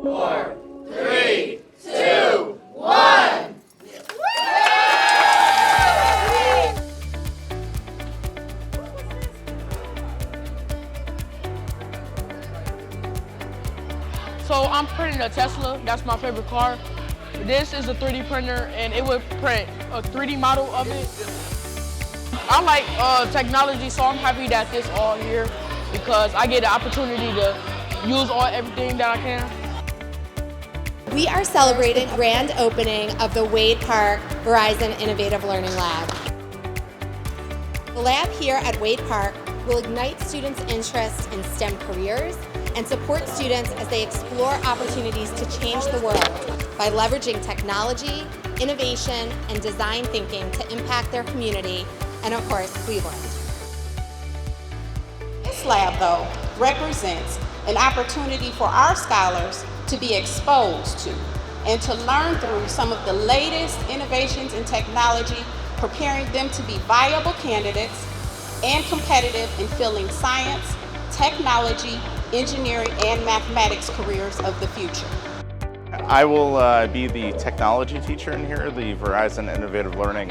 4, 3, 2, 1. So I'm printing a Tesla. That's my favorite car. This is a 3D printer, and it would print a 3D model of it. I like technology, so I'm happy that this all here because I get the opportunity to use everything that I can. We are celebrating grand opening of the Wade Park Verizon Innovative Learning Lab. The lab here at Wade Park will ignite students' interest in STEM careers and support students as they explore opportunities to change the world by leveraging technology, innovation, and design thinking to impact their community and, of course, Cleveland. This lab, though, represents an opportunity for our scholars to be exposed to and to learn through some of the latest innovations in technology, preparing them to be viable candidates and competitive in filling science, technology, engineering, and mathematics careers of the future. I will be the technology teacher in here, the Verizon Innovative Learning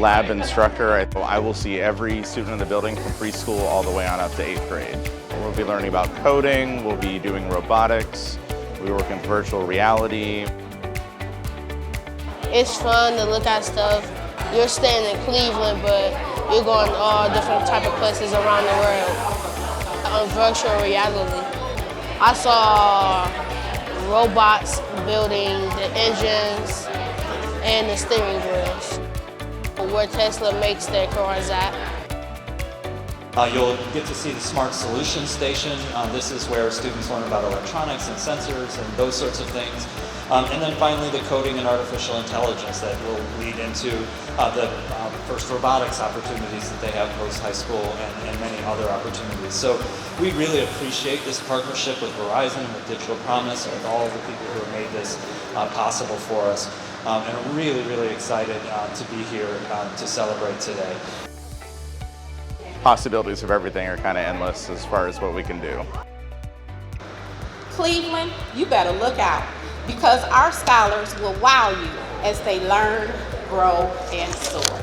Lab instructor. I will see every student in the building from preschool all the way on up to 8th grade. We'll be learning about coding, we'll be doing robotics, we work in virtual reality. It's fun to look at stuff. You're staying in Cleveland, but you're going to all different type of places around the world. On virtual reality, I saw robots building the engines and the steering wheels, where Tesla makes their cars at. You'll get to see the Smart Solutions Station. This is where students learn about electronics and sensors and those sorts of things. And then finally the coding and artificial intelligence that will lead into the first robotics opportunities that they have post-high school and many other opportunities. So we really appreciate this partnership with Verizon and with Digital Promise and with all of the people who have made this possible for us. And I'm really, really excited to be here to celebrate today. Possibilities of everything are kind of endless as far as what we can do. Cleveland, you better look out because our scholars will wow you as they learn, grow, and soar.